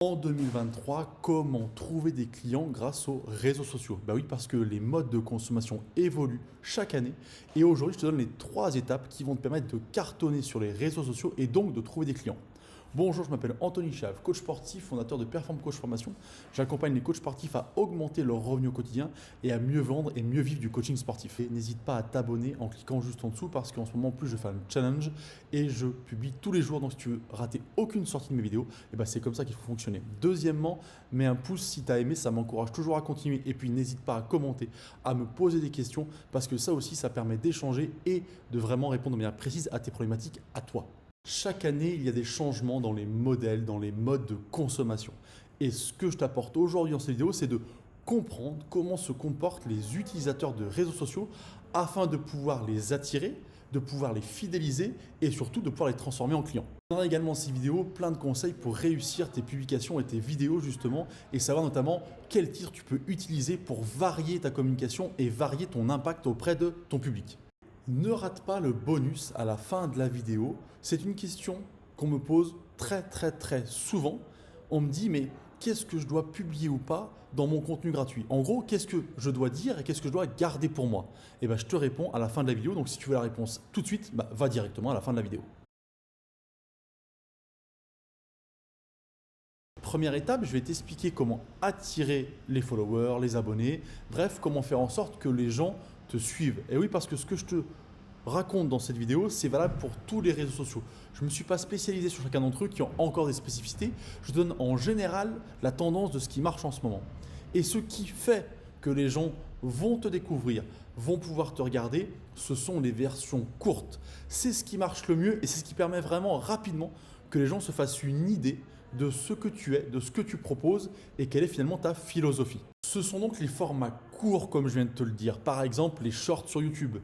En 2023, comment trouver des clients grâce aux réseaux sociaux? Bah oui, parce que les modes de consommation évoluent chaque année. Et aujourd'hui, je te donne les 3 étapes qui vont te permettre de cartonner sur les réseaux sociaux et donc de trouver des clients. Bonjour, je m'appelle Anthony Chave, coach sportif, fondateur de Perform Coach Formation. J'accompagne les coachs sportifs à augmenter leurs revenus au quotidien et à mieux vendre et mieux vivre du coaching sportif. Et n'hésite pas à t'abonner en cliquant juste en dessous parce qu'en ce moment, plus je fais un challenge et je publie tous les jours. Donc si tu veux rater aucune sortie de mes vidéos, et ben c'est comme ça qu'il faut fonctionner. Deuxièmement, mets un pouce si tu as aimé, ça m'encourage toujours à continuer. Et puis n'hésite pas à commenter, à me poser des questions parce que ça aussi, ça permet d'échanger et de vraiment répondre de manière précise à tes problématiques à toi. Chaque année, il y a des changements dans les modèles, dans les modes de consommation. Et ce que je t'apporte aujourd'hui dans cette vidéo, c'est de comprendre comment se comportent les utilisateurs de réseaux sociaux afin de pouvoir les attirer, de pouvoir les fidéliser et surtout de pouvoir les transformer en clients. On aura également dans cette vidéo plein de conseils pour réussir tes publications et tes vidéos justement et savoir notamment quel titre tu peux utiliser pour varier ta communication et varier ton impact auprès de ton public. Ne rate pas le bonus à la fin de la vidéo. C'est une question qu'on me pose très souvent. On me dit mais qu'est-ce que je dois publier ou pas dans mon contenu gratuit? En gros, qu'est-ce que je dois dire et qu'est-ce que je dois garder pour moi? Et ben, je te réponds à la fin de la vidéo. Donc si tu veux la réponse tout de suite, va directement à la fin de la vidéo. Première étape, je vais t'expliquer comment attirer les followers, les abonnés, bref, comment faire en sorte que les gens te suivent. Et oui, parce que ce que je te raconte dans cette vidéo, c'est valable pour tous les réseaux sociaux. Je ne me suis pas spécialisé sur chacun d'entre eux qui ont encore des spécificités. Je donne en général la tendance de ce qui marche en ce moment. Et ce qui fait que les gens vont te découvrir, vont pouvoir te regarder, ce sont les versions courtes. C'est ce qui marche le mieux et c'est ce qui permet vraiment rapidement que les gens se fassent une idée de ce que tu es, de ce que tu proposes et quelle est finalement ta philosophie. Ce sont donc les formats courts comme je viens de te le dire. Par exemple, les shorts sur YouTube,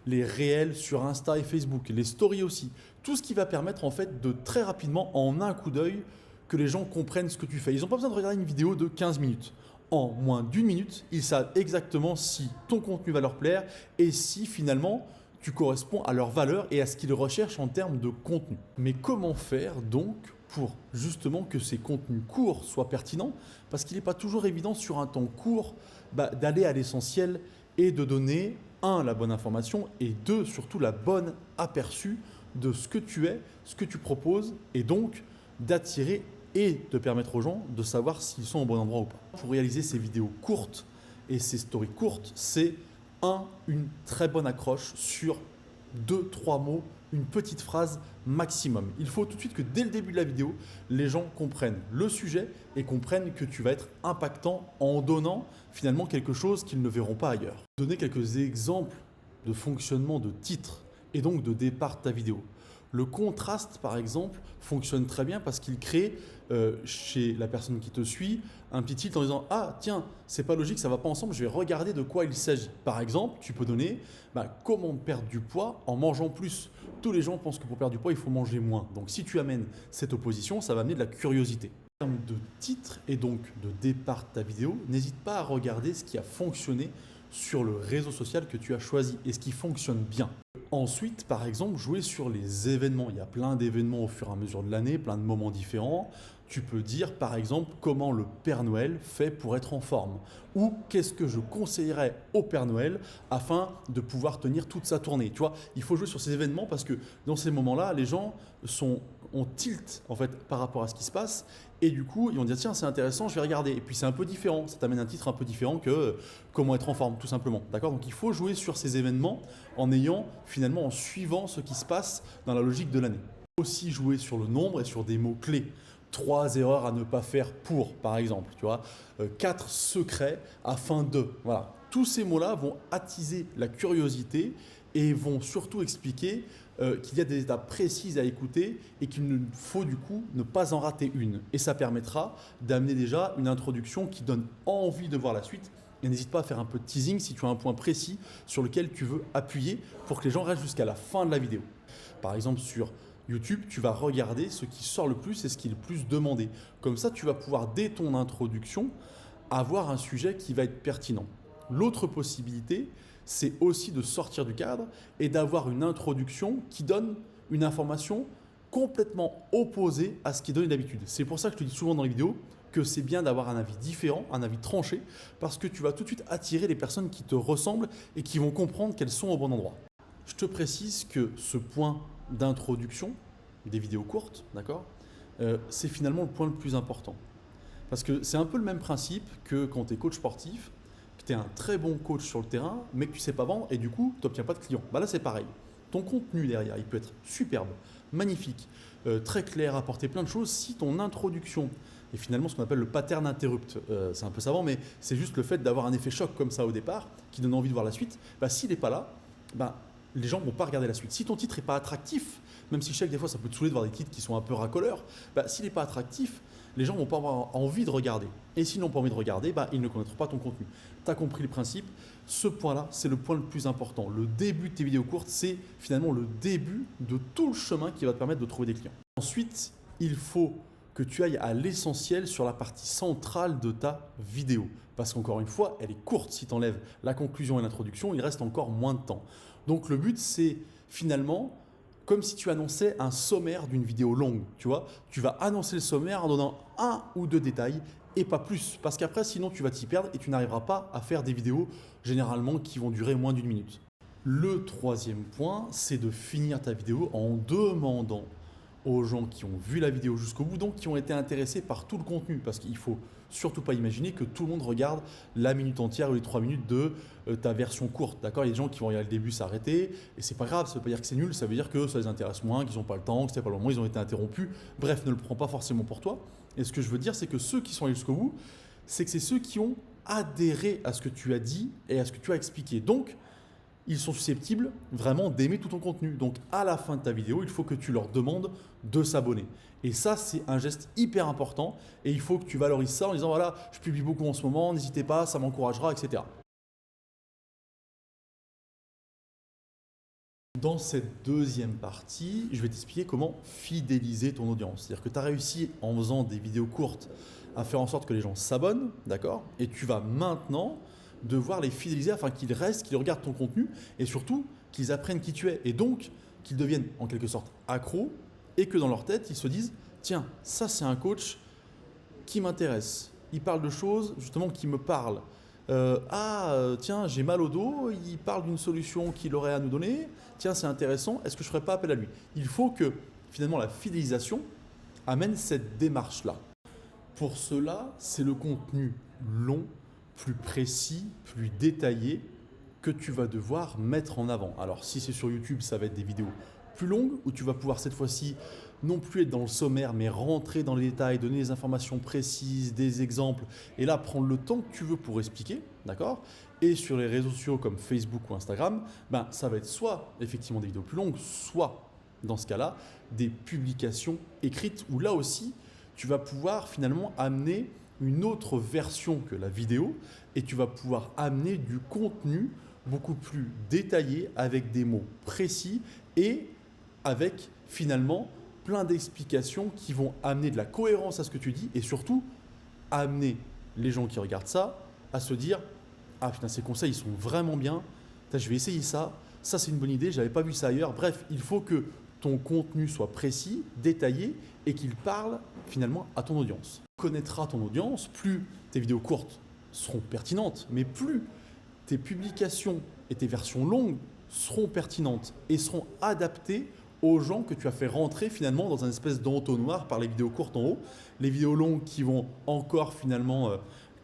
les réels sur Insta et Facebook, les stories aussi. Tout ce qui va permettre en fait de très rapidement, en un coup d'œil, que les gens comprennent ce que tu fais. Ils n'ont pas besoin de regarder une vidéo de 15 minutes. En moins d'une minute, ils savent exactement si ton contenu va leur plaire et si finalement tu corresponds à leurs valeurs et à ce qu'ils recherchent en termes de contenu. Mais comment faire donc pour justement que ces contenus courts soient pertinents? Parce qu'il n'est pas toujours évident sur un temps court d'aller à l'essentiel et de donner, un, la bonne information et deux, surtout la bonne aperçu de ce que tu es, ce que tu proposes et donc d'attirer et de permettre aux gens de savoir s'ils sont au bon endroit ou pas. Pour réaliser ces vidéos courtes et ces stories courtes, c'est une très bonne accroche sur 2-3 mots, une petite phrase maximum. Il faut tout de suite que dès le début de la vidéo, les gens comprennent le sujet et comprennent que tu vas être impactant en donnant finalement quelque chose qu'ils ne verront pas ailleurs. Donner quelques exemples de fonctionnement de titre et donc de départ de ta vidéo. Le contraste, par exemple, fonctionne très bien parce qu'il crée chez la personne qui te suit un petit titre en disant « Ah tiens, c'est pas logique, ça va pas ensemble, je vais regarder de quoi il s'agit. » Par exemple, tu peux donner comment perdre du poids en mangeant plus. Tous les gens pensent que pour perdre du poids, il faut manger moins. Donc si tu amènes cette opposition, ça va amener de la curiosité. En termes de titre et donc de départ de ta vidéo, n'hésite pas à regarder ce qui a fonctionné sur le réseau social que tu as choisi et ce qui fonctionne bien. Ensuite, par exemple, jouer sur les événements. Il y a plein d'événements au fur et à mesure de l'année, plein de moments différents. Tu peux dire, par exemple, comment le Père Noël fait pour être en forme. Ou qu'est-ce que je conseillerais au Père Noël afin de pouvoir tenir toute sa tournée. Tu vois, il faut jouer sur ces événements parce que dans ces moments-là, les gens on tilt en fait par rapport à ce qui se passe et du coup, ils vont dire tiens, c'est intéressant, je vais regarder. Et puis c'est un peu différent, ça t'amène un titre un peu différent que comment être en forme, tout simplement. D'accord? Donc il faut jouer sur ces événements en suivant ce qui se passe dans la logique de l'année. Aussi jouer sur le nombre et sur des mots-clés. 3 erreurs à ne pas faire pour, par exemple, tu vois, 4 secrets afin de. Voilà. Tous ces mots-là vont attiser la curiosité et vont surtout expliquer qu'il y a des étapes précises à écouter et qu'il ne faut du coup ne pas en rater une. Et ça permettra d'amener déjà une introduction qui donne envie de voir la suite. Et n'hésite pas à faire un peu de teasing si tu as un point précis sur lequel tu veux appuyer pour que les gens restent jusqu'à la fin de la vidéo. Par exemple, sur YouTube, tu vas regarder ce qui sort le plus et ce qui est le plus demandé. Comme ça, tu vas pouvoir, dès ton introduction, avoir un sujet qui va être pertinent. L'autre possibilité, c'est aussi de sortir du cadre et d'avoir une introduction qui donne une information complètement opposé à ce qui est donné d'habitude. C'est pour ça que je te dis souvent dans les vidéos que c'est bien d'avoir un avis différent, un avis tranché, parce que tu vas tout de suite attirer les personnes qui te ressemblent et qui vont comprendre qu'elles sont au bon endroit. Je te précise que ce point d'introduction des vidéos courtes, d'accord, c'est finalement le point le plus important. Parce que c'est un peu le même principe que quand tu es coach sportif, que tu es un très bon coach sur le terrain, mais que tu ne sais pas vendre et du coup, tu n'obtiens pas de clients. Bah là, c'est pareil. Ton contenu derrière, il peut être superbe, magnifique, très clair, apporter plein de choses. Si ton introduction est finalement ce qu'on appelle le pattern interrupt, c'est un peu savant, mais c'est juste le fait d'avoir un effet choc comme ça au départ, qui donne envie de voir la suite, bah, s'il n'est pas là, bah, les gens ne vont pas regarder la suite. Si ton titre n'est pas attractif, même si je sais que des fois ça peut te saouler de voir des titres qui sont un peu racoleurs, bah, s'il n'est pas attractif, les gens ne vont pas avoir envie de regarder. Et s'ils n'ont pas envie de regarder, bah, ils ne connaîtront pas ton contenu. Tu as compris le principe. Ce point-là, c'est le point le plus important. Le début de tes vidéos courtes, c'est finalement le début de tout le chemin qui va te permettre de trouver des clients. Ensuite, il faut que tu ailles à l'essentiel sur la partie centrale de ta vidéo. Parce qu'encore une fois, elle est courte. Si tu enlèves la conclusion et l'introduction, il reste encore moins de temps. Donc le but, c'est finalement comme si tu annonçais un sommaire d'une vidéo longue. Tu vois, tu vas annoncer le sommaire en donnant un ou deux détails et pas plus. Parce qu'après, sinon, tu vas t'y perdre et tu n'arriveras pas à faire des vidéos généralement qui vont durer moins d'une minute. Le troisième point, c'est de finir ta vidéo en demandant aux gens qui ont vu la vidéo jusqu'au bout, donc qui ont été intéressés par tout le contenu, parce qu'il ne faut surtout pas imaginer que tout le monde regarde la minute entière ou les 3 minutes de ta version courte. D'accord, il y a des gens qui vont regarder le début, s'arrêter, et c'est pas grave, ça ne veut pas dire que c'est nul, ça veut dire que ça les intéresse moins, qu'ils n'ont pas le temps, que c'était pas le moment, ils ont été interrompus. Bref, ne le prends pas forcément pour toi. Et ce que je veux dire, c'est que ceux qui sont allés jusqu'au bout, c'est que c'est ceux qui ont adhéré à ce que tu as dit et à ce que tu as expliqué. Donc, ils sont susceptibles vraiment d'aimer tout ton contenu. Donc à la fin de ta vidéo, il faut que tu leur demandes de s'abonner. Et ça, c'est un geste hyper important et il faut que tu valorises ça en disant voilà, je publie beaucoup en ce moment, n'hésitez pas, ça m'encouragera, etc. Dans cette deuxième partie, je vais t'expliquer comment fidéliser ton audience. C'est-à-dire que tu as réussi en faisant des vidéos courtes à faire en sorte que les gens s'abonnent, d'accord? Et tu vas maintenant devoir les fidéliser afin qu'ils restent, qu'ils regardent ton contenu et surtout qu'ils apprennent qui tu es et donc qu'ils deviennent en quelque sorte accros et que dans leur tête, ils se disent tiens, ça c'est un coach qui m'intéresse. Il parle de choses justement qui me parlent. Tiens, j'ai mal au dos, il parle d'une solution qu'il aurait à nous donner. Tiens, c'est intéressant, est-ce que je ne ferais pas appel à lui? Il faut que finalement la fidélisation amène cette démarche-là. Pour cela, c'est le contenu long, plus précis, plus détaillé que tu vas devoir mettre en avant. Alors si c'est sur YouTube, ça va être des vidéos plus longues où tu vas pouvoir cette fois-ci non plus être dans le sommaire mais rentrer dans les détails, donner des informations précises, des exemples et là prendre le temps que tu veux pour expliquer, d'accord? Et sur les réseaux sociaux comme Facebook ou Instagram, ben, ça va être soit effectivement des vidéos plus longues, soit dans ce cas-là des publications écrites où là aussi tu vas pouvoir finalement amener une autre version que la vidéo et tu vas pouvoir amener du contenu beaucoup plus détaillé avec des mots précis et avec finalement plein d'explications qui vont amener de la cohérence à ce que tu dis et surtout amener les gens qui regardent ça à se dire ah putain ces conseils ils sont vraiment bien, je vais essayer ça, ça c'est une bonne idée, j'avais pas vu ça ailleurs. Bref, il faut que ton contenu soit précis, détaillé et qu'il parle finalement à ton audience. Tu connaîtras ton audience, plus tes vidéos courtes seront pertinentes, mais plus tes publications et tes versions longues seront pertinentes et seront adaptées aux gens que tu as fait rentrer finalement dans un espèce d'entonnoir par les vidéos courtes en haut, les vidéos longues qui vont encore finalement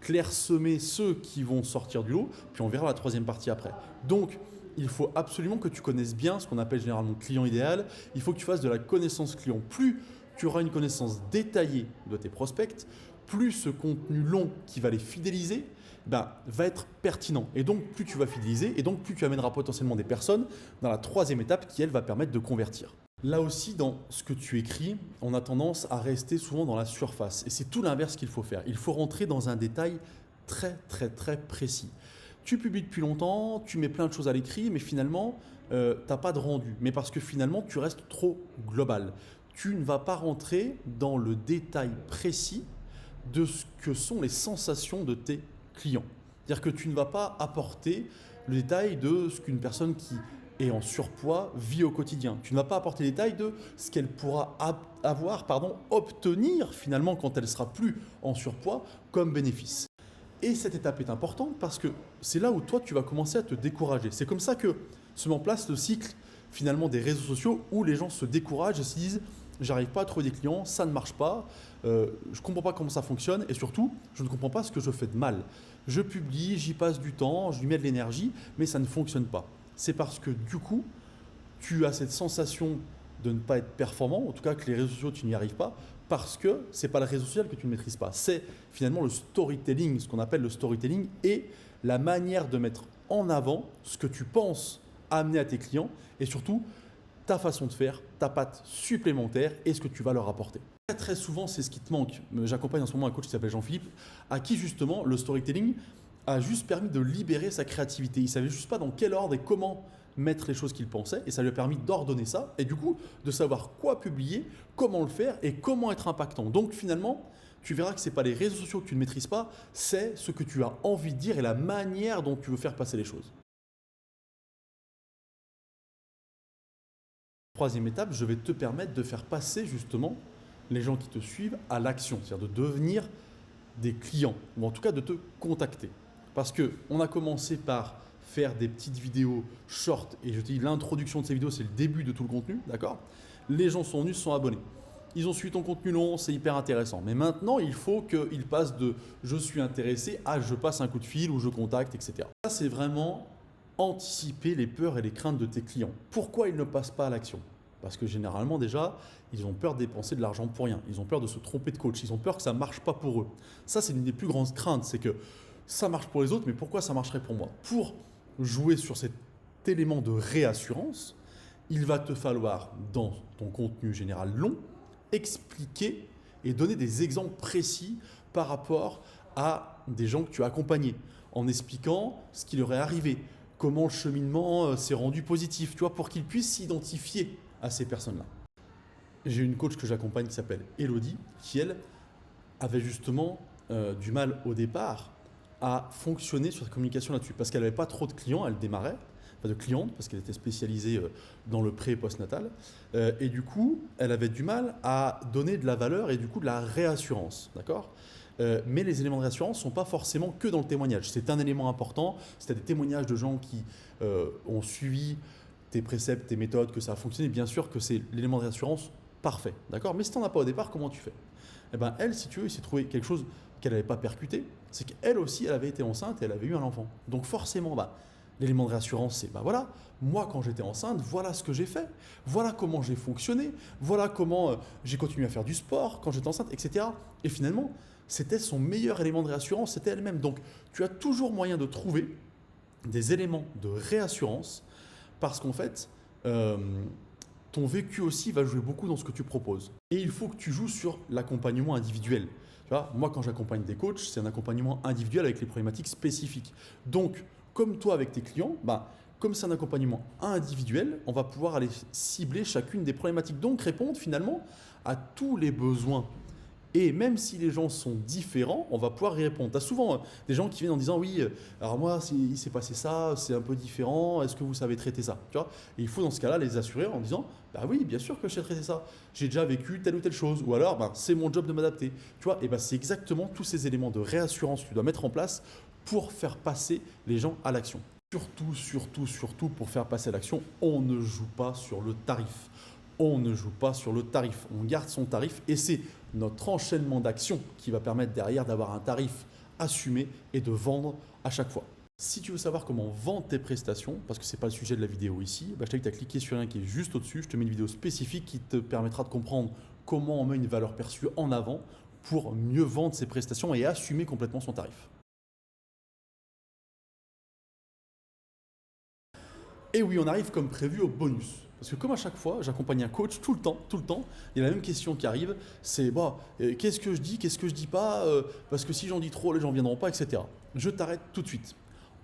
clairsemer ceux qui vont sortir du lot, puis on verra la troisième partie après. Donc, il faut absolument que tu connaisses bien ce qu'on appelle généralement le client idéal. Il faut que tu fasses de la connaissance client. Plus tu auras une connaissance détaillée de tes prospects, plus ce contenu long qui va les fidéliser va être pertinent. Et donc, plus tu vas fidéliser, et donc plus tu amèneras potentiellement des personnes dans la troisième étape qui, elle, va permettre de convertir. Là aussi, dans ce que tu écris, on a tendance à rester souvent dans la surface. Et c'est tout l'inverse qu'il faut faire. Il faut rentrer dans un détail très, très, très précis. Tu publies depuis longtemps, tu mets plein de choses à l'écrit, mais finalement, tu n'as pas de rendu. Mais parce que finalement, tu restes trop global. Tu ne vas pas rentrer dans le détail précis de ce que sont les sensations de tes clients. C'est-à-dire que tu ne vas pas apporter le détail de ce qu'une personne qui est en surpoids vit au quotidien. Tu ne vas pas apporter les détails de ce qu'elle pourra obtenir finalement quand elle sera plus en surpoids comme bénéfice. Et cette étape est importante parce que c'est là où toi tu vas commencer à te décourager. C'est comme ça que se met en place le cycle finalement des réseaux sociaux où les gens se découragent et se disent j'arrive pas à trouver des clients, ça ne marche pas, je comprends pas comment ça fonctionne et surtout je ne comprends pas ce que je fais de mal. Je publie, j'y passe du temps, je lui mets de l'énergie, mais ça ne fonctionne pas. C'est parce que du coup, tu as cette sensation de ne pas être performant, en tout cas que les réseaux sociaux, tu n'y arrives pas, parce que ce n'est pas le réseau social que tu ne maîtrises pas. C'est finalement le storytelling, ce qu'on appelle le storytelling, et la manière de mettre en avant ce que tu penses amener à tes clients, et surtout ta façon de faire, ta patte supplémentaire et ce que tu vas leur apporter. Très, très souvent, c'est ce qui te manque. J'accompagne en ce moment un coach qui s'appelle Jean-Philippe, à qui justement le storytelling a juste permis de libérer sa créativité. Il ne savait juste pas dans quel ordre et comment mettre les choses qu'il pensait, et ça lui a permis d'ordonner ça, et du coup de savoir quoi publier, comment le faire et comment être impactant. Donc finalement, tu verras que ce n'est pas les réseaux sociaux que tu ne maîtrises pas, c'est ce que tu as envie de dire et la manière dont tu veux faire passer les choses. Troisième étape, je vais te permettre de faire passer justement les gens qui te suivent à l'action, c'est-à-dire de devenir des clients, ou en tout cas de te contacter. Parce qu'on a commencé par faire des petites vidéos short, et je te dis l'introduction de ces vidéos, c'est le début de tout le contenu, d'accord? Les gens sont venus, se sont abonnés. Ils ont suivi ton contenu long, c'est hyper intéressant. Mais maintenant, il faut qu'ils passent de « je suis intéressé » à « je passe un coup de fil » ou « je contacte », etc. Ça, c'est vraiment anticiper les peurs et les craintes de tes clients. Pourquoi ils ne passent pas à l'action? Parce que généralement, déjà, ils ont peur de dépenser de l'argent pour rien. Ils ont peur de se tromper de coach. Ils ont peur que ça ne marche pas pour eux. Ça, c'est une des plus grandes craintes. C'est que ça marche pour les autres, mais pourquoi ça marcherait pour moi? Pour jouer sur cet élément de réassurance, il va te falloir, dans ton contenu général long, expliquer et donner des exemples précis par rapport à des gens que tu as accompagnés, en expliquant ce qui leur est arrivé, comment le cheminement s'est rendu positif, tu vois, pour qu'ils puissent s'identifier à ces personnes-là. J'ai une coach que j'accompagne qui s'appelle Elodie, qui elle avait justement du mal au départ à fonctionner sur sa communication là-dessus, parce qu'elle n'avait pas trop de clients, elle démarrait, enfin de clientes, parce qu'elle était spécialisée dans le pré- et post-natal, et du coup, elle avait du mal à donner de la valeur et du coup de la réassurance, d'accord? Mais les éléments de réassurance ne sont pas forcément que dans le témoignage. C'est un élément important. Si tu as des témoignages de gens qui ont suivi tes préceptes, tes méthodes, que ça a fonctionné, bien sûr que c'est l'élément de réassurance parfait. D'accord? Mais si tu n'en as pas au départ, comment tu fais? Eh ben, elle, si tu veux, il s'est trouvé quelque chose qu'elle n'avait pas percuté. C'est qu'elle aussi, elle avait été enceinte et elle avait eu un enfant. Donc forcément, l'élément de réassurance, c'est voilà, moi quand j'étais enceinte, voilà ce que j'ai fait, voilà comment j'ai fonctionné, voilà comment j'ai continué à faire du sport quand j'étais enceinte, etc. Et finalement, c'était son meilleur élément de réassurance, c'était elle-même. Donc tu as toujours moyen de trouver des éléments de réassurance parce qu'en fait, ton vécu aussi va jouer beaucoup dans ce que tu proposes. Et il faut que tu joues sur l'accompagnement individuel. Tu vois, moi, quand j'accompagne des coachs, c'est un accompagnement individuel avec les problématiques spécifiques. Donc, comme toi avec tes clients, comme c'est un accompagnement individuel, on va pouvoir aller cibler chacune des problématiques. Donc, répondre finalement à tous les besoins. Et même si les gens sont différents, on va pouvoir y répondre. Tu as souvent des gens qui viennent en disant « Oui, alors moi, il s'est passé ça, c'est un peu différent, est-ce que vous savez traiter ça ?» Tu vois? Et il faut dans ce cas-là les assurer en disant « Bah oui, bien sûr que je sais traiter ça. J'ai déjà vécu telle ou telle chose. » Ou alors, c'est mon job de m'adapter. Tu vois? Et c'est exactement tous ces éléments de réassurance que tu dois mettre en place pour faire passer les gens à l'action. Surtout, pour faire passer à l'action, on ne joue pas sur le tarif. On ne joue pas sur le tarif, on garde son tarif et c'est notre enchaînement d'actions qui va permettre derrière d'avoir un tarif assumé et de vendre à chaque fois. Si tu veux savoir comment vendre tes prestations, parce que ce n'est pas le sujet de la vidéo ici, je t'invite à cliquer sur un lien qui est juste au-dessus, je te mets une vidéo spécifique qui te permettra de comprendre comment on met une valeur perçue en avant pour mieux vendre ses prestations et assumer complètement son tarif. Et oui, on arrive comme prévu au bonus. Parce que comme à chaque fois, j'accompagne un coach tout le temps, il y a la même question qui arrive, c'est qu'est-ce que je dis, qu'est-ce que je dis pas, parce que si j'en dis trop, les gens ne viendront pas, etc. Je t'arrête tout de suite.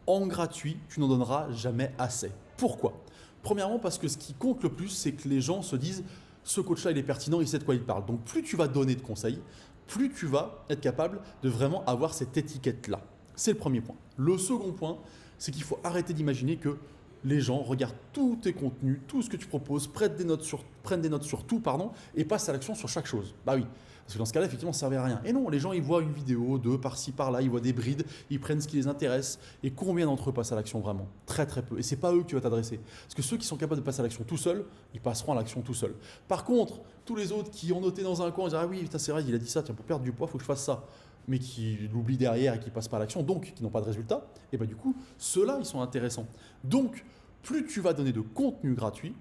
En gratuit, tu n'en donneras jamais assez. Pourquoi? Premièrement, parce que ce qui compte le plus, c'est que les gens se disent ce coach-là, il est pertinent, il sait de quoi il parle. Donc plus tu vas donner de conseils, plus tu vas être capable de vraiment avoir cette étiquette-là. C'est le premier point. Le second point, c'est qu'il faut arrêter d'imaginer que les gens regardent tous tes contenus, tout ce que tu proposes, prennent des notes sur tout, pardon, et passent à l'action sur chaque chose. Bah oui. Parce que dans ce cas-là, effectivement, ça ne servait à rien. Et non, les gens, ils voient une vidéo, deux, par-ci, par-là, ils voient des brides, ils prennent ce qui les intéresse. Et combien d'entre eux passent à l'action vraiment? Très, très peu. Et ce n'est pas eux que tu vas t'adresser. Parce que ceux qui sont capables de passer à l'action tout seuls, ils passeront à l'action tout seuls. Par contre, tous les autres qui ont noté dans un coin, ils disent ah oui, c'est vrai, il a dit ça, tiens, pour perdre du poids, il faut que je fasse ça. Mais qui l'oublient derrière et qui ne passent pas à l'action, donc qui n'ont pas de résultat, et bien du coup, ceux-là, ils sont intéressants. Donc, plus tu vas donner de contenu gratuit,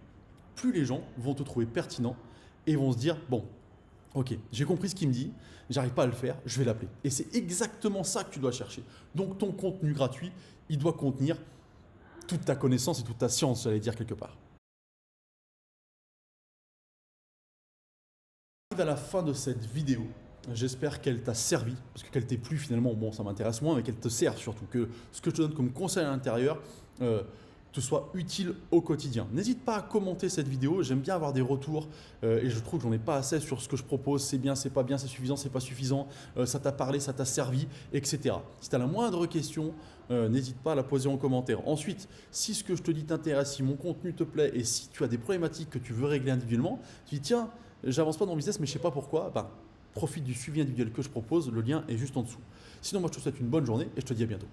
plus les gens vont te trouver pertinent et vont se dire, bon, ok, j'ai compris ce qu'il me dit, j'arrive pas à le faire, je vais l'appeler. Et c'est exactement ça que tu dois chercher. Donc ton contenu gratuit, il doit contenir toute ta connaissance et toute ta science, j'allais dire quelque part. On arrive à la fin de cette vidéo. J'espère qu'elle t'a servi, parce que qu'elle t'ait plu finalement, bon ça m'intéresse moins, mais qu'elle te serve surtout, que ce que je te donne comme conseil à l'intérieur te soit utile au quotidien. N'hésite pas à commenter cette vidéo, j'aime bien avoir des retours et je trouve que j'en ai pas assez sur ce que je propose, c'est bien, c'est pas bien, c'est suffisant, c'est pas suffisant, ça t'a parlé, ça t'a servi, etc. Si tu as la moindre question, n'hésite pas à la poser en commentaire. Ensuite, si ce que je te dis t'intéresse, si mon contenu te plaît et si tu as des problématiques que tu veux régler individuellement, tu dis tiens, j'avance pas dans le business mais je sais pas pourquoi, ben, profite du suivi individuel que je propose, le lien est juste en dessous. Sinon, moi je te souhaite une bonne journée et je te dis à bientôt.